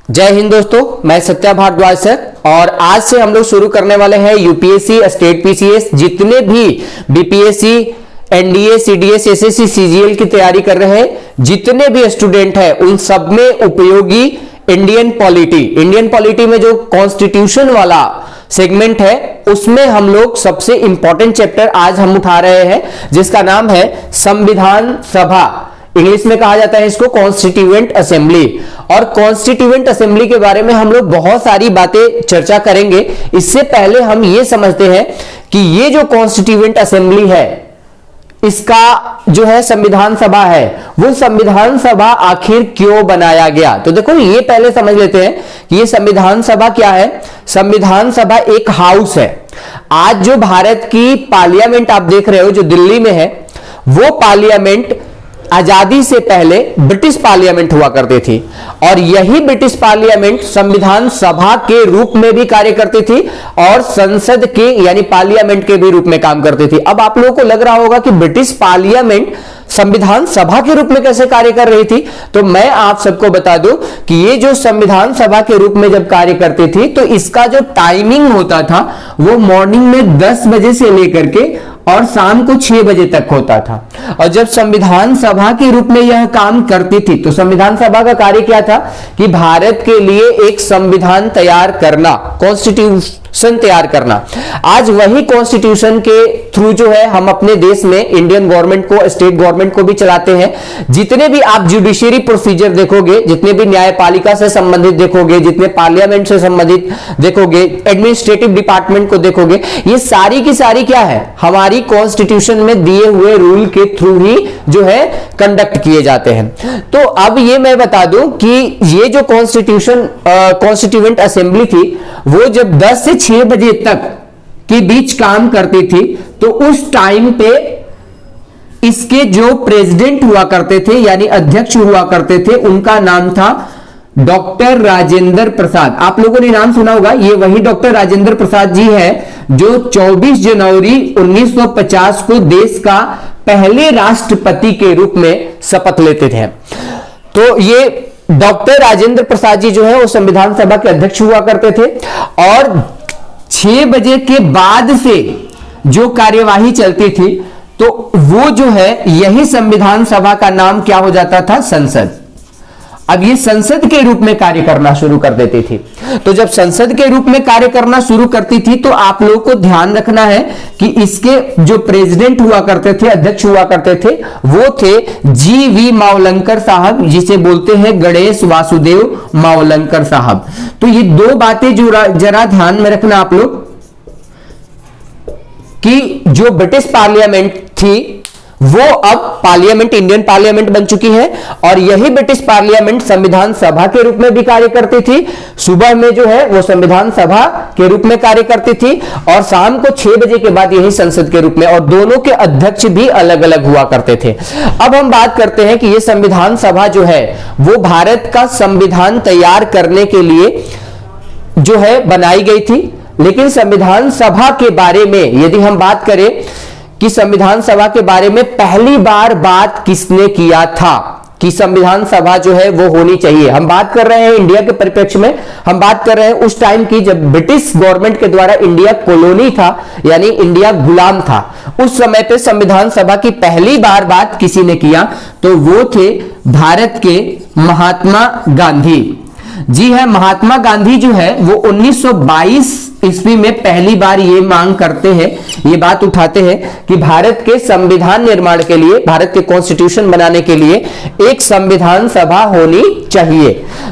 जय हिंद दोस्तों, मैं सत्या भारद्वाज सर और आज से हम लोग शुरू करने वाले हैं यूपीएससी, स्टेट पीसीएस, जितने भी BPSC, NDA, CDS, SSC, CGL की तैयारी कर रहे हैं, जितने भी स्टूडेंट हैं उन सब में उपयोगी इंडियन पॉलिटी में जो कॉन्स्टिट्यूशन वाला सेगमेंट है उसमें हम लोग सबसे इंपॉर्टेंट चैप्टर आज हम उठा रहे हैं जिसका नाम है संविधान सभा। इंग्लिश में कहा जाता है इसको कॉन्स्टिट्यूएंट असेंबली। और कॉन्स्टिट्यूएंट असेंबली के बारे में हम लोग बहुत सारी बातें चर्चा करेंगे। इससे पहले हम ये समझते हैं कि ये जो कॉन्स्टिट्यूएंट असेंबली है, इसका जो है संविधान सभा है, वो संविधान सभा आखिर क्यों बनाया गया। तो देखो ये पहले समझ लेते हैं कि ये संविधान सभा क्या है। संविधान सभा एक हाउस है। आज जो भारत की पार्लियामेंट आप देख रहे हो जो दिल्ली में है, वो पार्लियामेंट आजादी से पहले ब्रिटिश पार्लियामेंट हुआ करती थी और यही ब्रिटिश पार्लियामेंट संविधान सभा के रूप में भी कार्य करती थी और संसद के यानी पार्लियामेंट के भी रूप में काम करती थी। अब आप लोगों को लग रहा होगा कि ब्रिटिश पार्लियामेंट संविधान सभा के रूप में कैसे कार्य कर रही थी, तो मैं आप सबको बता दूं कि ये जो संविधान सभा के रूप में जब कार्य करती थी तो इसका जो टाइमिंग होता था वो मॉर्निंग में 10 बजे से लेकर के और शाम को 6 बजे तक होता था। और जब संविधान सभा के रूप में यह काम करती थी तो संविधान सभा का कार्य क्या था कि भारत के लिए एक संविधान तैयार करना, कॉन्स्टिट्यूशन तैयार करना। आज वही कॉन्स्टिट्यूशन के थ्रू जो है हम अपने देश में इंडियन गवर्नमेंट को, स्टेट गवर्नमेंट को भी चलाते हैं। जितने भी आप जुडिशियरी प्रोसीजर देखोगे, जितने भी न्यायपालिका से संबंधित देखोगे, जितने पार्लियामेंट से संबंधित देखोगे, एडमिनिस्ट्रेटिव डिपार्टमेंट को देखोगे, ये सारी की सारी क्या है, हमारी कॉन्स्टिट्यूशन में दिए हुए रूल के थ्रू ही जो है कंडक्ट किए जाते हैं। तो अब ये मैं बता दूं कि ये जो कॉन्स्टिट्यूएंट असेंबली थी वो जब 10 से 6 बजे तक के बीच काम करती थी तो उस टाइम पे इसके जो प्रेसिडेंट हुआ करते थे यानी अध्यक्ष हुआ करते थे उनका नाम था डॉक्टर राजेंद्र प्रसाद। आप लोगों ने नाम सुना होगा, ये वही डॉक्टर राजेंद्र प्रसाद जी है जो 24 जनवरी 1950 को देश का पहले राष्ट्रपति के रूप में शपथ लेते थे। तो ये डॉक्टर राजेंद्र प्रसाद जी जो है वो संविधान सभा के अध्यक्ष हुआ करते थे और 6 बजे के बाद से जो कार्यवाही चलती थी तो वो जो है यही संविधान सभा का नाम क्या हो जाता था, संसद। अब ये संसद के रूप में कार्य करना शुरू कर देती थी। तो जब संसद के रूप में कार्य करना शुरू करती थी तो आप लोगों को ध्यान रखना है कि इसके जो प्रेसिडेंट हुआ करते थे, अध्यक्ष हुआ करते थे, वो थे जी.वी. मावलंकर साहब, जिसे बोलते हैं गणेश वासुदेव मावलंकर साहब। तो ये दो बातें जो जरा ध्यान में रखना आप लोग कि जो ब्रिटिश पार्लियामेंट थी वो अब पार्लियामेंट, इंडियन पार्लियामेंट बन चुकी है और यही ब्रिटिश पार्लियामेंट संविधान सभा के रूप में भी कार्य करती थी। सुबह में जो है वो संविधान सभा के रूप में कार्य करती थी और शाम को 6 बजे के बाद यही संसद के रूप में, और दोनों के अध्यक्ष भी अलग अलग हुआ करते थे। अब हम बात करते हैं कि ये संविधान सभा जो है वो भारत का संविधान तैयार करने के लिए जो है बनाई गई थी। लेकिन संविधान सभा के बारे में यदि हम बात करें कि संविधान सभा के बारे में पहली बार बात किसने किया था कि संविधान सभा जो है वो होनी चाहिए, हम बात कर रहे हैं इंडिया के परिप्रेक्ष्य में, हम बात कर रहे हैं उस टाइम की जब ब्रिटिश गवर्नमेंट के द्वारा इंडिया कॉलोनी था यानी इंडिया गुलाम था। उस समय पे संविधान सभा की पहली बार बात किसी ने किया तो वो थे भारत के महात्मा गांधी जी। है महात्मा गांधी जो है वो 1922 ईस्वी में पहली बार ये मांग करते हैं, ये बात उठाते हैं कि भारत के संविधान निर्माण के लिए, भारत के कॉन्स्टिट्यूशन बनाने के लिए एक संविधान सभा होनी चाहिए।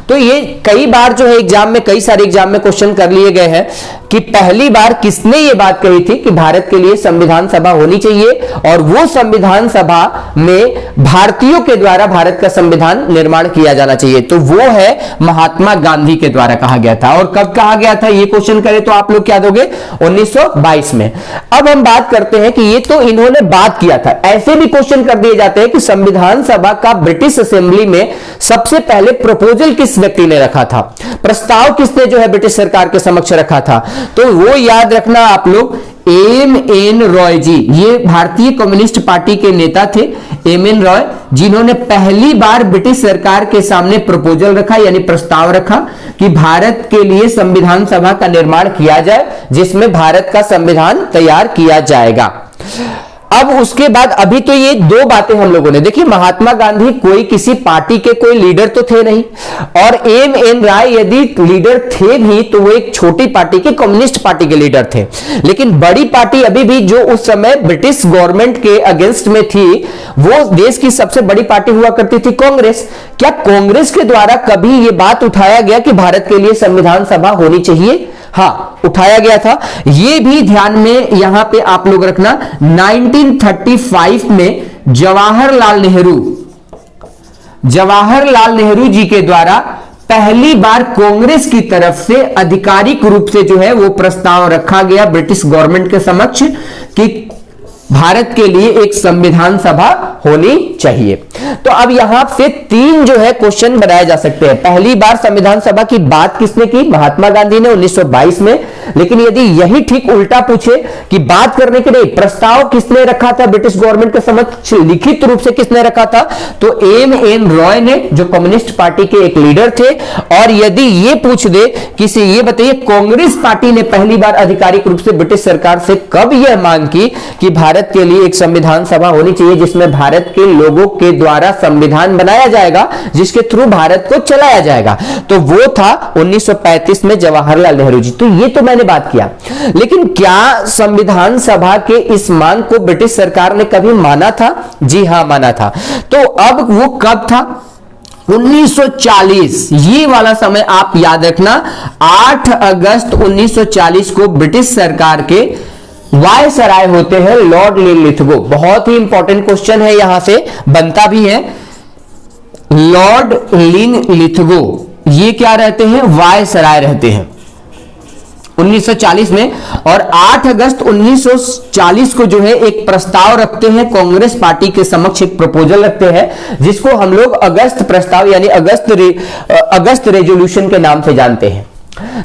तो ये कई बार जो है एग्जाम में, कई सारे एग्जाम में क्वेश्चन कर लिए गए हैं कि पहली बार किसने ये बात कही थी कि भारत के लिए संविधान सभा होनी चाहिए और वो संविधान सभा में भारतीयों के द्वारा भारत का संविधान निर्माण किया जाना चाहिए। तो वो है महात्मा गांधी के द्वारा कहा गया था। और कब कहा गया था ये क्वेश्चन करे तो आप लोग क्या दोगे, 1922 में। अब हम बात करते हैं कि ये तो इन्होंने बात किया था, ऐसे भी क्वेश्चन कर दिए जाते हैं कि संविधान सभा का ब्रिटिश असेंबली में सबसे पहले प्रपोजल किस व्यक्ति ने रखा था, प्रस्ताव किसने जो है ब्रिटिश सरकार के समक्ष रखा था। तो वो याद रखना आप लोग, एम.एन. रॉय जी, ये भारतीय कम्युनिस्ट पार्टी के नेता थे, एम.एन. रॉय, जिन्होंने पहली बार ब्रिटिश सरकार के सामने प्रपोजल रखा यानी प्रस्ताव रखा कि भारत के लिए संविधान सभा का निर्माण किया जाए, जिसमें भारत का संविधान तैयार किया जाएगा। अब उसके बाद अभी तो ये दो बातें हम लोगों ने देखी, महात्मा गांधी कोई किसी पार्टी के कोई लीडर तो थे नहीं, और एम.एन. रॉय यदि लीडर थे भी तो वो एक छोटी पार्टी के कम्युनिस्ट पार्टी के लीडर थे। लेकिन बड़ी पार्टी अभी भी जो उस समय ब्रिटिश गवर्नमेंट के अगेंस्ट में थी, वो देश की सबसे बड़ी पार्टी हुआ करती थी कांग्रेस। क्या कांग्रेस के द्वारा कभी ये बात उठाया गया कि भारत के लिए संविधान सभा होनी चाहिए? हाँ, उठाया गया था। ये भी ध्यान में यहां पे आप लोग रखना, 1935 में जवाहरलाल नेहरू जी के द्वारा पहली बार कांग्रेस की तरफ से आधिकारिक रूप से जो है वो प्रस्ताव रखा गया ब्रिटिश गवर्नमेंट के समक्ष कि भारत के लिए एक संविधान सभा होनी चाहिए। तो अब यहां से तीन जो है क्वेश्चन बनाए जा सकते हैं। पहली बार संविधान सभा की बात किसने की? महात्मा गांधी ने 1922 में। लेकिन यदि यही ठीक उल्टा पूछे कि बात करने के लिए प्रस्ताव किसने रखा था ब्रिटिश गवर्नमेंट के समक्ष, लिखित रूप से किसने रखा था? तो एम.एन. रॉय ने, जो कम्युनिस्ट पार्टी के एक लीडर थे। और यदि ये पूछ दे किसी, ये बताइए कांग्रेस पार्टी ने पहली बार आधिकारिक रूप से ब्रिटिश सरकार से कब यह मांग की कि भारत के लिए एक संविधान सभा होनी चाहिए जिसमें भारत के लोगों के द्वारा संविधान बनाया जाएगा, जिसके थ्रू भारत को चलाया जाएगा? तो वो था 1935 में जवाहरलाल नेहरू जी। तो ये तो मैंने बात किया, लेकिन क्या संविधान सभा के इस मांग को ब्रिटिश सरकार ने कभी माना था? जी हां, माना था। तो अब वो कब था? 1940। ये वाला समय आप याद रखना, 8 अगस्त 1940 को ब्रिटिश सरकार के वायसराय होते हैं लॉर्ड लिथगो। बहुत ही इंपॉर्टेंट क्वेश्चन है, यहां से बनता भी है। लॉर्ड लिथगो ये क्या रहते हैं? वायसराय रहते हैं 1940 में। और 8 अगस्त 1940 को जो है एक प्रस्ताव रखते हैं, कांग्रेस पार्टी के समक्ष एक प्रपोजल रखते हैं, जिसको हम लोग अगस्त प्रस्ताव यानी अगस्त रेजोल्यूशन के नाम से जानते हैं।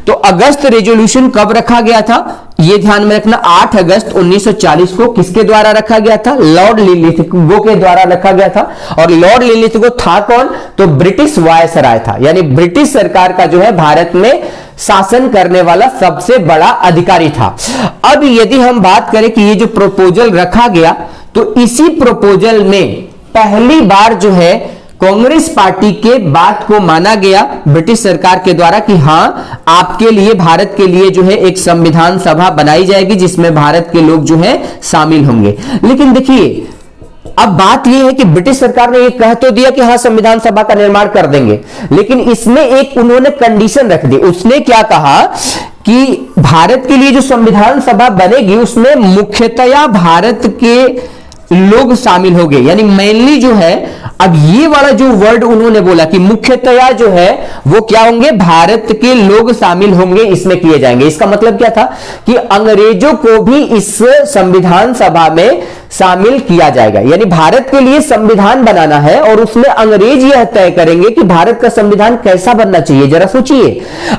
तो अगस्त रेजोल्यूशन कब रखा गया था? ये ध्यान में रखना, 8 अगस्त 1940 को किसके द्वारा रखा गया था? लॉर्ड लिथगो के द्वारा रखा गया था। और लॉर्ड लिथगो था कौन? तो ब्रिटिश वायसराय था, यानी ब्रिटिश सरकार का जो है भारत में शासन करने वाला सबसे बड़ा अधिकारी था। अब यदि हम बात करें कि ये जो प्रपोजल रखा गया, तो इसी प्रपोजल में पहली बार जो है कांग्रेस पार्टी के बात को माना गया ब्रिटिश सरकार के द्वारा कि हां, आपके लिए, भारत के लिए जो है एक संविधान सभा बनाई जाएगी जिसमें भारत के लोग जो है शामिल होंगे। लेकिन देखिए, अब बात यह है कि ब्रिटिश सरकार ने यह कह तो दिया कि हां संविधान सभा का निर्माण कर देंगे, लेकिन इसमें एक उन्होंने कंडीशन रख दी। उसने क्या कहा कि भारत के लिए जो संविधान सभा बनेगी उसमें मुख्यतया भारत के लोग शामिल होंगे, यानी मेनली जो है, अब ये वाला जो वर्ड उन्होंने बोला कि मुख्यतया जो है वो क्या होंगे? भारत के लोग शामिल होंगे, इसमें किए जाएंगे। इसका मतलब क्या था कि अंग्रेजों को भी इस संविधान सभा में शामिल किया जाएगा, यानी भारत के लिए संविधान बनाना है और उसमें अंग्रेज यह तय करेंगे कि भारत का संविधान कैसा बनना चाहिए। जरा सोचिए,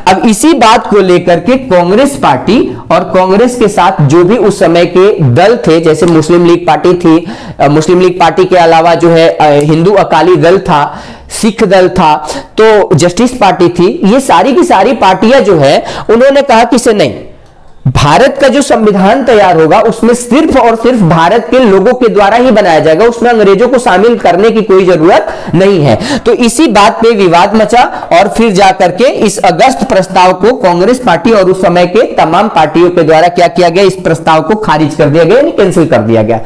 अब इसी बात को लेकर के कांग्रेस पार्टी और कांग्रेस के साथ जो भी उस समय के दल थे, जैसे मुस्लिम लीग पार्टी थी, मुस्लिम लीग पार्टी के अलावा जो है हिंदू अकाली दल था, सिख दल था, तो जस्टिस पार्टी थी, ये सारी की सारी पार्टियां जो है उन्होंने कहा कि से नहीं, भारत का जो संविधान तैयार होगा उसमें सिर्फ और सिर्फ भारत के लोगों के द्वारा ही बनाया जाएगा, उसमें अंग्रेजों को शामिल करने की कोई जरूरत नहीं है। तो इसी बात पे विवाद मचा और फिर जाकर के इस अगस्त प्रस्ताव को कांग्रेस पार्टी और उस समय के तमाम पार्टियों के द्वारा क्या किया गया? इस प्रस्ताव को खारिज कर दिया गया, यानी कैंसिल कर दिया गया।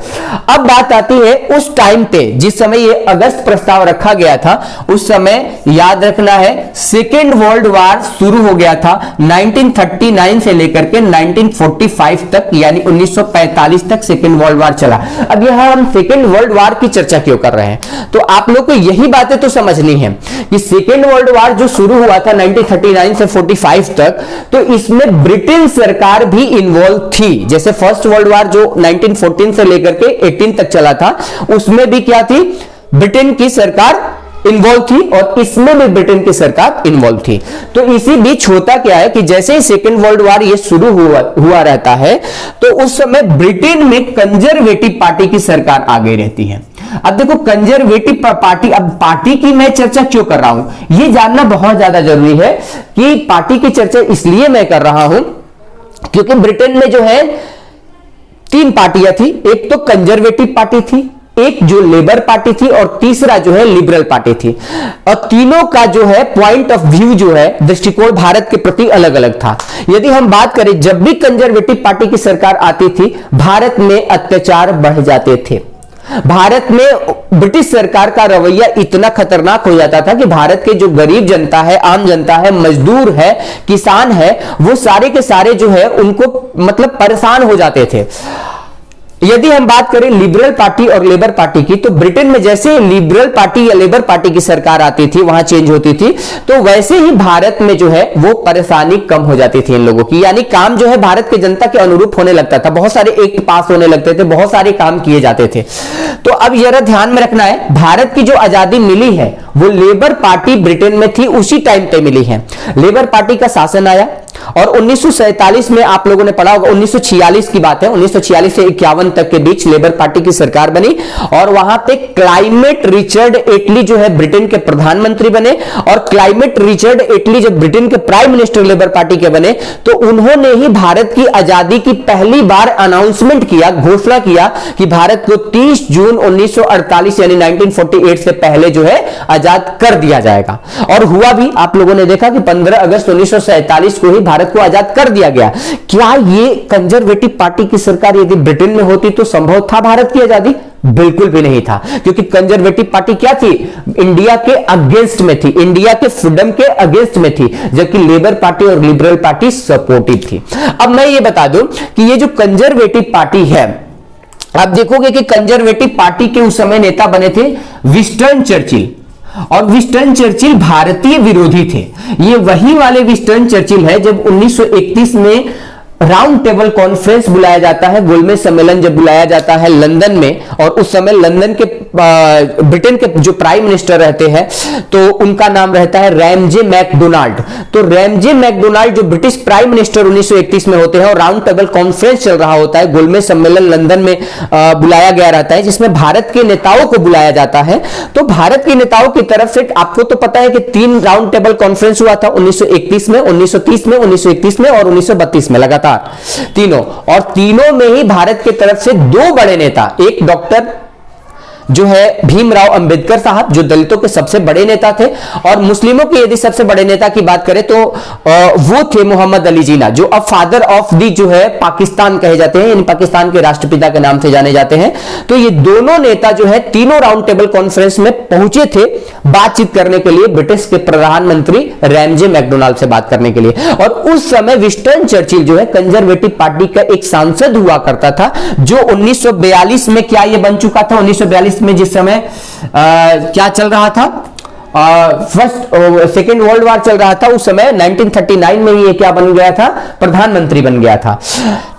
अब बात आती है उस टाइम पे, जिस समय ये अगस्त प्रस्ताव रखा गया था, उस समय याद रखना है सेकेंड वर्ल्ड वॉर शुरू हो गया था 1939 से लेकर के 1945 तक, यानी 1945 तक सेकेंड वर्ल्ड वॉर चला। अब यहां हम सेकेंड वर्ल्ड वॉर की चर्चा क्यों कर रहे हैं? तो आप लोग को यही बातें तो समझनी है कि सेकेंड वर्ल्ड वॉर जो शुरू हुआ था 1939 से 45 तक, तो इसमें ब्रिटेन सरकार भी इन्वॉल्व थी। जैसे फर्स्ट वर्ल्ड वॉर जो 1914 से लेकर के 18 तक चला था, उसमें भी क्या थी? ब्रिटेन की सरकार इन्वॉल्व थी और इसमें भी ब्रिटेन की सरकार इन्वॉल्व थी। तो इसी बीच होता क्या है कि जैसे ही सेकेंड वर्ल्ड वॉर ये शुरू हुआ रहता है, तो उस समय ब्रिटेन में कंजर्वेटिव पार्टी की सरकार आगे रहती है। अब देखो कंजर्वेटिव पार्टी, अब पार्टी की मैं चर्चा क्यों कर रहा हूं, ये जानना बहुत ज्यादा जरूरी है कि पार्टी की चर्चा इसलिए मैं कर रहा हूं क्योंकि ब्रिटेन में जो है 3 पार्टियां थी। एक तो कंजर्वेटिव पार्टी थी, एक जो लेबर पार्टी थी और तीसरा जो है लिबरल पार्टी थी। और तीनों का जो है पॉइंट ऑफ व्यू जो है, दृष्टिकोण भारत के प्रति अलग अलग था। यदि हम बात करें, जब भी कंजर्वेटिव पार्टी की सरकार आती थी, भारत में अत्याचार बढ़ जाते थे। भारत में ब्रिटिश सरकार का रवैया इतना खतरनाक हो जाता था कि भारत के जो गरीब जनता है, आम जनता है, मजदूर है, किसान है, वो सारे के सारे जो है उनको मतलब परेशान हो जाते थे। यदि हम बात करें लिबरल पार्टी और लेबर पार्टी की, तो ब्रिटेन में जैसे लिबरल पार्टी या लेबर पार्टी की सरकार आती थी, वहां चेंज होती थी, तो वैसे ही भारत में जो है वो परेशानी कम हो जाती थी इन लोगों की। यानी काम जो है भारत की जनता के अनुरूप होने लगता था, बहुत सारे एक्ट पास होने लगते थे, बहुत सारे काम किए जाते थे। तो अब जरा ध्यान में रखना है, भारत की जो आजादी मिली है वो लेबर पार्टी ब्रिटेन में थी, उसी टाइम पे मिली है। लेबर पार्टी का शासन आया और 1947 में आप लोगों ने पढ़ा होगा, 1946 की बात है, 1946 से 51 तक के बीच लेबर पार्टी की सरकार बनी और वहां पे क्लाइमेट रिचर्ड एटली जो है ब्रिटेन के प्रधानमंत्री बने। और क्लाइमेट रिचर्ड एटली जब ब्रिटेन के प्राइम मिनिस्टर लेबर पार्टी के बने, तो उन्होंने ही भारत की आजादी की पहली बार अनाउंसमेंट किया, घोषणा किया कि भारत को 30 जून 1948 यानी 1948 से पहले जो है आजाद कर दिया जाएगा। और हुआ भी, आप लोगों ने देखा कि 15 अगस्त 1947 को ही भारत को आजाद कर दिया गया। क्या ये कंजर्वेटिव पार्टी की सरकार यदि ब्रिटेन में होती तो संभव था भारत की आजादी? बिल्कुल भी नहीं था, क्योंकि कंजर्वेटिव पार्टी क्या थी? इंडिया के अगेंस्ट में थी, इंडिया के फ्रीडम के अगेंस्ट में थी, जबकि लेबर पार्टी और लिबरल पार्टी सपोर्टिव थी। अब मैं ये बता दूं कि ये जो कंजर्वेटिव पार्टी है, आप देखोगे कि कंजर्वेटिव पार्टी के उस समय नेता बने थे विंस्टन चर्चिल, और विंस्टन चर्चिल भारतीय विरोधी थे। ये वही वाले विंस्टन चर्चिल है जब 1931 में राउंड टेबल कॉन्फ्रेंस बुलाया जाता है, गोलमेज सम्मेलन जब बुलाया जाता है लंदन में, और उस समय लंदन के ब्रिटेन के जो प्राइम मिनिस्टर रहते हैं तो उनका नाम रहता है रैमजे मैकडोनाल्ड। तो रैमजे मैकडोनाल्ड जो ब्रिटिश प्राइम मिनिस्टर 1931 में होते हैं, और राउंड टेबल कॉन्फ्रेंस चल रहा होता है, गोलमेज सम्मेलन लंदन में बुलाया गया रहता है, जिसमें भारत के नेताओं को बुलाया जाता है। तो भारत के नेताओं की तरफ से आपको तो पता है कि 3 राउंड टेबल कॉन्फ्रेंस हुआ था, 1931 में, 1930 में, 1931 में और 1932 में, लगातार तीनों। और तीनों में ही भारत की तरफ से 2 बड़े नेता, एक डॉक्टर जो है भीमराव अंबेडकर साहब जो दलितों के सबसे बड़े नेता थे, और मुस्लिमों के यदि सबसे बड़े नेता की बात करें तो वो थे मोहम्मद अली जिन्ना, जो अब फादर ऑफ दी जो है पाकिस्तान कहे जाते हैं, इन पाकिस्तान के राष्ट्रपिता के नाम से जाने जाते हैं। तो ये दोनों नेता जो है तीनों राउंड टेबल कॉन्फ्रेंस में पहुंचे थे बातचीत करने के लिए, ब्रिटिश के प्रधानमंत्री रैमजे मैकडोनाल्ड से बात करने के लिए। और उस समय विंस्टन चर्चिल जो है कंजर्वेटिव पार्टी का एक सांसद हुआ करता था, जो 1942 में क्या ये बन चुका था, 1942 में जिस समय क्या चल रहा था, सेकेंड वर्ल्ड वॉर चल रहा था, उस समय 1939 में ये क्या बन गया था, प्रधानमंत्री बन गया था।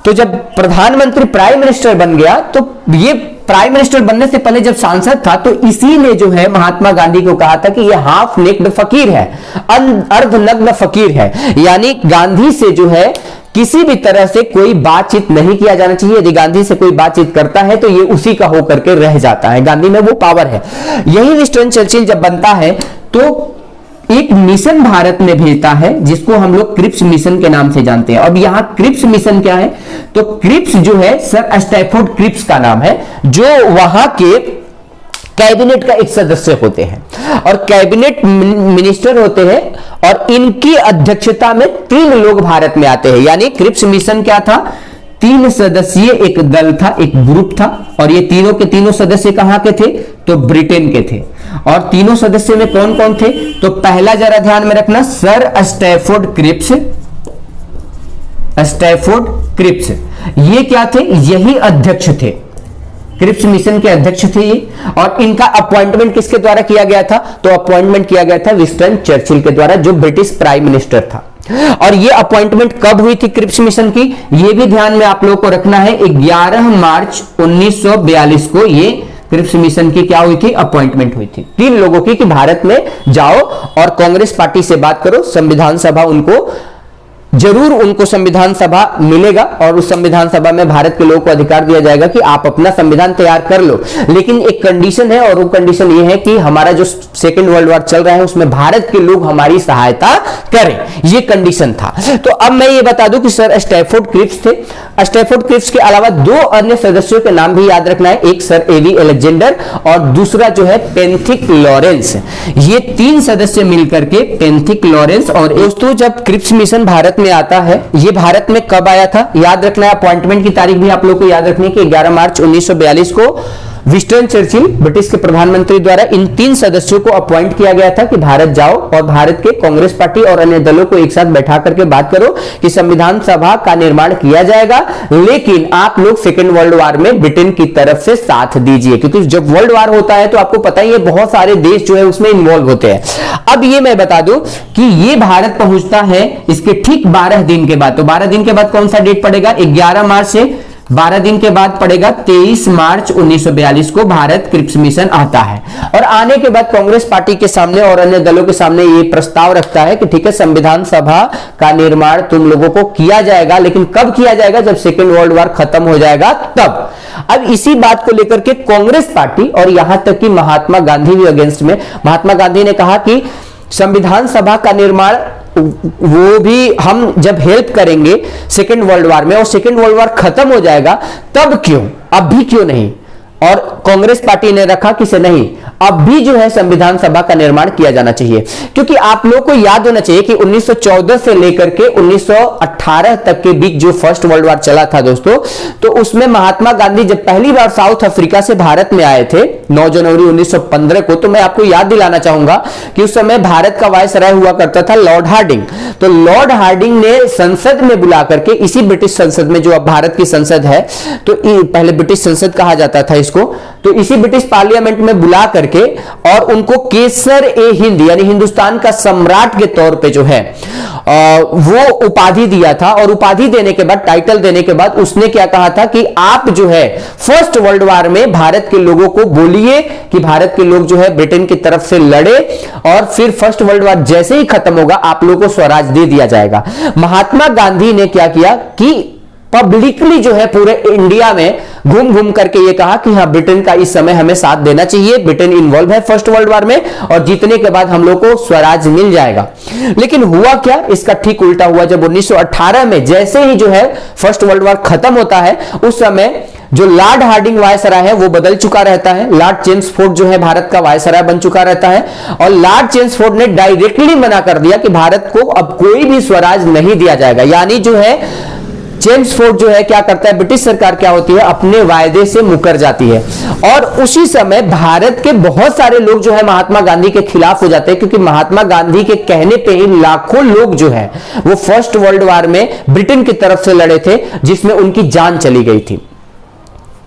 तो जब प्रधानमंत्री प्राइम मिनिस्टर बन गया, तो ये प्राइम मिनिस्टर बनने से पहले जब सांसद था, तो इसी ने जो है महात्मा गांधी को कहा था कि ये हाफ नेक्ड फकीर है, अर्धनग्न फकीर है। यानी गांधी से जो है किसी भी तरह से कोई बातचीत नहीं किया जाना चाहिए। यदि गांधी से कोई बातचीत करता है तो ये उसी का होकर के रह जाता है, गांधी में वो पावर है। यही विंस्टन चर्चिल जब बनता है तो एक मिशन भारत में भेजता है, जिसको हम लोग क्रिप्स मिशन के नाम से जानते हैं। अब यहां क्रिप्स मिशन क्या है, तो क्रिप्स जो है सर स्टैफोर्ड क्रिप्स का नाम है, जो वहां के कैबिनेट का एक सदस्य होते हैं और कैबिनेट मिनिस्टर होते हैं, और इनकी अध्यक्षता में 3 लोग भारत में आते हैं। यानी क्रिप्स मिशन क्या था, 3 सदस्यीय एक दल था, एक ग्रुप था, और ये तीनों के तीनों सदस्य कहां के थे, तो ब्रिटेन के थे। और तीनों सदस्य में कौन कौन थे, तो पहला जरा ध्यान में रखना, sir Stafford Cripps. Stafford Cripps ये क्या थे, यही अध्यक्ष थे, क्रिप्स मिशन के अध्यक्ष थे ये। और इनका अपॉइंटमेंट किसके द्वारा किया गया था, तो अपॉइंटमेंट किया गया था विंस्टन चर्चिल के द्वारा, जो ब्रिटिश प्राइम मिनिस्टर था। और ये अपॉइंटमेंट कब हुई थी क्रिप्स मिशन की, ये भी ध्यान में आप लोगों को रखना है, 11 मार्च 1942 को ये क्रिप्स मिशन की क्या हुई थी, अपॉइंटमेंट हुई थी 3 लोगों की कि भारत में जाओ और कांग्रेस पार्टी से बात करो, संविधान सभा उनको जरूर उनको संविधान सभा मिलेगा और उस संविधान सभा में भारत के लोगों को अधिकार दिया जाएगा कि आप अपना संविधान तैयार कर लो, लेकिन एक कंडीशन है और वो कंडीशन ये है कि हमारा जो सेकेंड वर्ल्ड वॉर चल रहा है उसमें भारत के लोग हमारी सहायता करें, ये कंडीशन था। तो अब मैं ये बता दूं कि सर स्टैफोर्ड क्रिप्स थे। स्टैफोर्ड क्रिप्स के अलावा 2 अन्य सदस्यों के नाम भी याद रखना है, एक सर एवी अलेक्जेंडर और दूसरा जो है पेंथिक लॉरेंस। ये 3 सदस्य मिलकर के पेंथिक लॉरेंस। और दोस्तों जब क्रिप्स मिशन भारत में आता है, ये भारत में कब आया था याद रखना है, अपॉइंटमेंट की तारीख भी आप लोग को याद रखनी है कि 11 मार्च 1942 को विंस्टन चर्चिल ब्रिटिश के प्रधानमंत्री द्वारा इन 3 सदस्यों को अपॉइंट किया गया था कि भारत जाओ और भारत के कांग्रेस पार्टी और अन्य दलों को एक साथ बैठा करके बात करो कि संविधान सभा का निर्माण किया जाएगा, लेकिन आप लोग सेकेंड वर्ल्ड वॉर में ब्रिटेन की तरफ से साथ दीजिए, क्योंकि जब वर्ल्ड वॉर होता है तो आपको पता ही है बहुत सारे देश जो है उसमें इन्वॉल्व होते हैं। अब ये मैं बता दूं कि ये भारत पहुंचता है इसके ठीक 12 दिन के बाद। तो 12 दिन के बाद कौन सा डेट पड़ेगा, 11 मार्च से 12 दिन के बाद पड़ेगा 23 मार्च 1942 को भारत क्रिप्स मिशन आता है। और आने के बाद कांग्रेस पार्टी के सामने और अन्य दलों के सामने ये प्रस्ताव रखता है कि ठीक है संविधान सभा का निर्माण तुम लोगों को किया जाएगा, लेकिन कब किया जाएगा, जब सेकेंड वर्ल्ड वॉर खत्म हो जाएगा तब। अब इसी बात को लेकर के कांग्रेस पार्टी और यहां तक कि महात्मा गांधी भी अगेंस्ट में, महात्मा गांधी ने कहा कि संविधान सभा का निर्माण वो भी हम जब हेल्प करेंगे सेकेंड वर्ल्ड वॉर में और सेकेंड वर्ल्ड वॉर खत्म हो जाएगा तब क्यों, अब भी क्यों नहीं। और कांग्रेस पार्टी ने रखा कि से नहीं, अब भी जो है संविधान सभा का निर्माण किया जाना चाहिए, क्योंकि आप लोग को याद होना चाहिए कि 1914 से लेकर के 1918 तक के बीच जो फर्स्ट वर्ल्ड वॉर चला था दोस्तों, तो उसमें महात्मा गांधी जब पहली बार साउथ अफ्रीका से भारत में आए थे 9 जनवरी 1915 को, तो मैं आपको याद दिलाना चाहूंगा कि उस समय भारत का वायसराय हुआ करता था लॉर्ड हार्डिंग। तो लॉर्ड हार्डिंग ने संसद में बुला करके, इसी ब्रिटिश संसद में जो अब भारत की संसद है, तो पहले ब्रिटिश संसद कहा जाता था इसको, तो इसी ब्रिटिश पार्लियामेंट में बुला करके और उनको केसर ए हिंद यानी हिंदुस्तान का सम्राट के तौर पे जो है वो उपाधि दिया था। और उपाधि देने के बाद, टाइटल देने के बाद उसने क्या कहा था कि आप जो है फर्स्ट वर्ल्ड वॉर में भारत के लोगों को बोलिए कि भारत के लोग जो है ब्रिटेन की तरफ से लड़े और फिर फर्स्ट वर्ल्ड वॉर जैसे ही खत्म होगा आप लोगों को स्वराज दे दिया जाएगा। महात्मा गांधी ने क्या किया कि पब्लिकली जो है पूरे इंडिया में घूम घूम करके ये कहा कि हाँ ब्रिटेन का इस समय हमें साथ देना चाहिए, ब्रिटेन इन्वॉल्व है फर्स्ट वर्ल्ड वॉर में और जीतने के बाद हम लोग को स्वराज मिल जाएगा। लेकिन हुआ क्या, इसका ठीक उल्टा हुआ। जब 1918 में जैसे ही जो है फर्स्ट वर्ल्ड वॉर खत्म होता है, उस समय जो लॉर्ड हार्डिंग वायसराय है वो बदल चुका रहता है, लॉर्ड चेम्सफोर्ड जो है भारत का वायसराय बन चुका रहता है और लॉर्ड चेम्सफोर्ड ने डायरेक्टली मना कर दिया कि भारत को अब कोई भी स्वराज नहीं दिया जाएगा। यानी जो है चेम्सफोर्ड जो है क्या करता है, ब्रिटिश सरकार क्या होती है अपने वायदे से मुकर जाती है। और उसी समय भारत के बहुत सारे लोग जो है महात्मा गांधी के खिलाफ हो जाते हैं, क्योंकि महात्मा गांधी के कहने पे ही लाखों लोग जो है वो फर्स्ट वर्ल्ड वॉर में ब्रिटेन की तरफ से लड़े थे, जिसमें उनकी जान चली गई थी।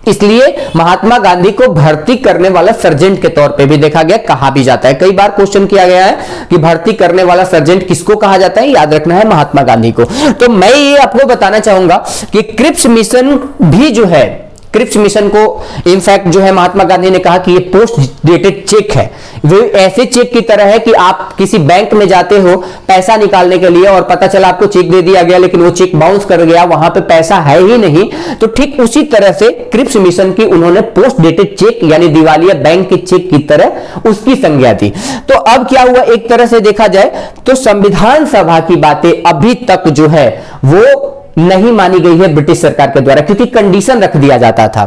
इसलिए महात्मा गांधी को भर्ती करने वाला सर्जेंट के तौर पे भी देखा गया, कहा भी जाता है, कई बार क्वेश्चन किया गया है कि भर्ती करने वाला सर्जेंट किसको कहा जाता है, याद रखना है महात्मा गांधी को। तो मैं ये आपको बताना चाहूंगा कि क्रिप्स मिशन भी जो है, क्रिप्स मिशन को इनफैक्ट जो है महात्मा गांधी ने कहा कि ये पोस्ट डेटेड चेक है। वो ऐसे चेक की तरह है कि आप किसी बैंक में जाते हो पैसा निकालने के लिए और पता चला आपको चेक दे दिया गया लेकिन वो चेक बाउंस कर गया, वहां पे पैसा है ही नहीं। तो ठीक उसी तरह से क्रिप्स मिशन की उन्होंने पोस्ट डेटेड चेक यानी दिवालिया बैंक के चेक की तरह उसकी संज्ञा दी। तो अब क्या हुआ, एक तरह से देखा जाए तो संविधान सभा की बातें अभी तक जो है वो नहीं मानी गई है ब्रिटिश सरकार के द्वारा, क्योंकि कंडीशन रख दिया जाता था।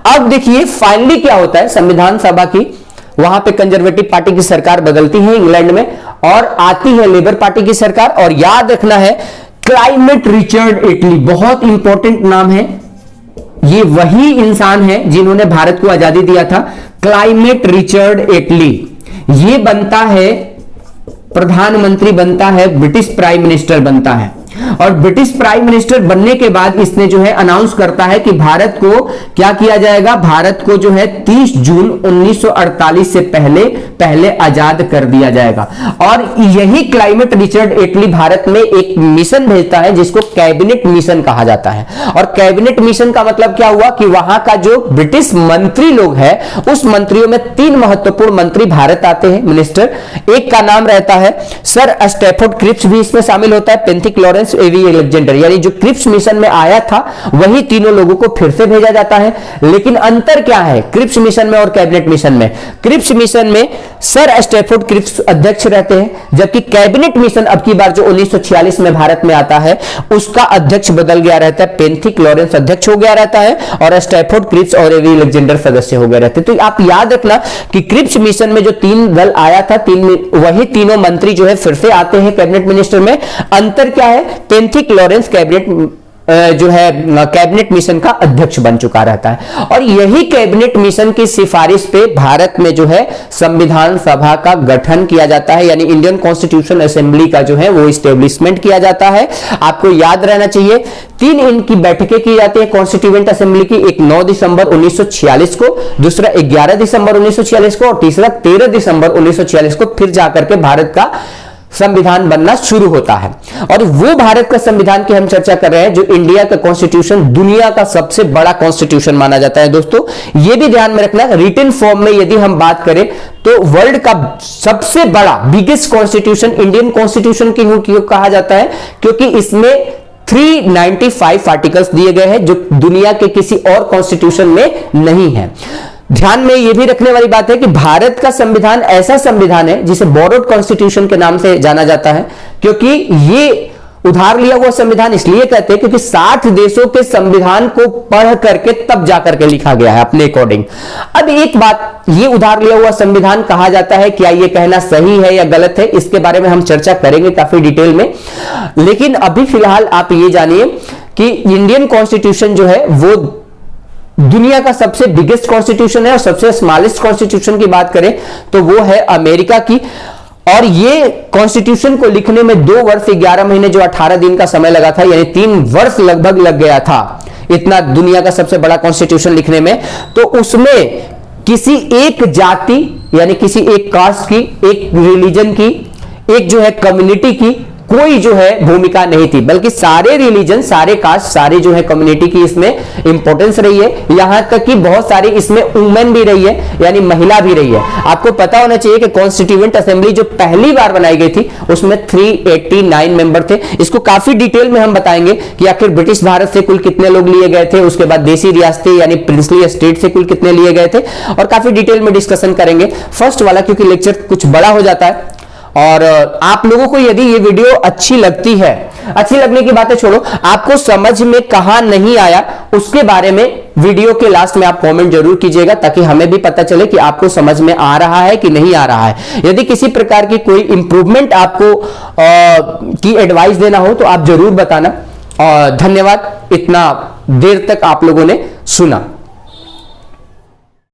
अब देखिए फाइनली क्या होता है, संविधान सभा की वहां पे कंजर्वेटिव पार्टी की सरकार बदलती है इंग्लैंड में और आती है लेबर पार्टी की सरकार। और याद रखना है क्लाइमेट रिचर्ड एटली, बहुत इंपॉर्टेंट नाम है, ये वही इंसान है जिन्होंने भारत को आजादी दिया था। क्लाइमेट रिचर्ड एटली ये बनता है प्रधानमंत्री, बनता है ब्रिटिश प्राइम मिनिस्टर बनता है। और ब्रिटिश प्राइम मिनिस्टर बनने के बाद इसने जो है अनाउंस करता है कि भारत को क्या किया जाएगा, भारत को जो है 30 जून 1948 से पहले आजाद कर दिया जाएगा। और यही क्लाइमेट रिचर्ड एटली भारत में एक मिशन भेजता है जिसको कैबिनेट मिशन कहा जाता है। और कैबिनेट मिशन का मतलब क्या हुआ कि वहां का जो ब्रिटिश मंत्री लोग हैं उस मंत्रियों में 3 महत्वपूर्ण मंत्री भारत आते हैं, मिनिस्टर। एक का नाम रहता है सर स्टैफोर्ड क्रिप्स, भी इसमें शामिल होता है, पेंथिक लॉरेंस, एवी अलेक्जेंडर, यानी जो क्रिप्स मिशन में आया था वही तीनों लोगों को फिर से भेजा जाता है। लेकिन अंतर क्या है क्रिप्स मिशन में और कैबिनेट मिशन में? क्रिप्स मिशन में सर स्टैफोर्ड क्रिप्स अध्यक्ष रहते हैं, जबकि कैबिनेट मिशन अब की बार जो 1946 में भारत में आता है उसका अध्यक्ष बदल गया रहता है, पेंथिक लॉरेंस अध्यक्ष हो गया रहता है और स्टैफोर्ड क्रिप्स और एवी अलेक्जेंडर सदस्य हो गए रहते। तो आप याद रखना कि क्रिप्स मिशन में जो 3 दल आया था, वही तीनों मंत्री जो है फिर से आते हैं कैबिनेट मिनिस्टर में। अंतर क्या है, पेंथिक लॉरेंस जो है कैबिनेट मिशन का अध्यक्ष बन चुका रहता है। और यही कैबिनेट मिशन की सिफारिश पे भारत में जो है संविधान सभा का गठन किया जाता है, यानी इंडियन कॉन्स्टिट्यूशन असेंबली का जो है वो इस्टेब्लिशमेंट किया जाता है। आपको याद रहना चाहिए 3 इनकी बैठकें की जाती है कॉन्स्टिट्यूएंट असेंबली की, एक 9 दिसंबर 1946 को, दूसरा 11 दिसंबर 1946 को और तीसरा 13 दिसंबर 1946 को फिर जाकर के भारत का संविधान बनना शुरू होता है। और वो भारत का संविधान की हम चर्चा कर रहे हैं जो इंडिया का कॉन्स्टिट्यूशन दुनिया का सबसे बड़ा कॉन्स्टिट्यूशन माना जाता है। दोस्तों ये भी ध्यान में रखना, रिटन फॉर्म में यदि हम बात करें तो वर्ल्ड का सबसे बड़ा बिगेस्ट कॉन्स्टिट्यूशन इंडियन कॉन्स्टिट्यूशन क्यों कहा जाता है, क्योंकि इसमें 395 आर्टिकल्स दिए गए हैं जो दुनिया के किसी और कॉन्स्टिट्यूशन में नहीं है। ध्यान में यह भी रखने वाली बात है कि भारत का संविधान ऐसा संविधान है जिसे बोरोड कॉन्स्टिट्यूशन के नाम से जाना जाता है, क्योंकि ये उधार लिया हुआ संविधान इसलिए कहते हैं क्योंकि 60 देशों के संविधान को पढ़ करके तब जाकर के लिखा गया है अपने अकॉर्डिंग। अब एक बात, ये उधार लिया हुआ संविधान कहा जाता है, क्या ये कहना सही है या गलत है, इसके बारे में हम चर्चा करेंगे काफी डिटेल में। लेकिन अभी फिलहाल आप ये जानिए कि इंडियन कॉन्स्टिट्यूशन जो है वो दुनिया का सबसे बिगेस्ट कॉन्स्टिट्यूशन है। और सबसे स्मॉलेस्ट कॉन्स्टिट्यूशन की बात करें तो वो है अमेरिका की। और ये कॉन्स्टिट्यूशन को लिखने में 2 वर्ष 11 महीने जो 18 दिन का समय लगा था, यानी 3 वर्ष लगभग लग गया था इतना दुनिया का सबसे बड़ा कॉन्स्टिट्यूशन लिखने में। तो उसमें किसी एक जाति यानी किसी एक कास्ट की, एक रिलीजन की, एक जो है कम्युनिटी की कोई जो है भूमिका नहीं थी, बल्कि सारे रिलीजन, सारे कास्ट, सारे जो है कम्युनिटी की इसमें इंपॉर्टेंस रही है। यहां तक कि बहुत सारी इसमें वुमेन भी रही है, यानी महिला भी रही है। आपको पता होना चाहिए कि कॉन्स्टिट्यूएंट असेंबली जो पहली बार बनाई गई थी उसमें 389 मेंबर थे। इसको काफी डिटेल में हम बताएंगे कि आखिर ब्रिटिश भारत से कुल कितने लोग लिए गए थे, उसके बाद देसी रियासतें यानी प्रिंसली स्टेट से कुल कितने लिए गए थे, और काफी डिटेल में डिस्कशन करेंगे। फर्स्ट वाला क्योंकि लेक्चर कुछ बड़ा हो जाता है, और आप लोगों को यदि ये वीडियो अच्छी लगती है, अच्छी लगने की बातें छोड़ो, आपको समझ में कहां नहीं आया उसके बारे में वीडियो के लास्ट में आप कमेंट जरूर कीजिएगा, ताकि हमें भी पता चले कि आपको समझ में आ रहा है कि नहीं आ रहा है। यदि किसी प्रकार की कोई इंप्रूवमेंट आपको की एडवाइस देना हो तो आप जरूर बताना। और धन्यवाद इतना देर तक आप लोगों ने सुना।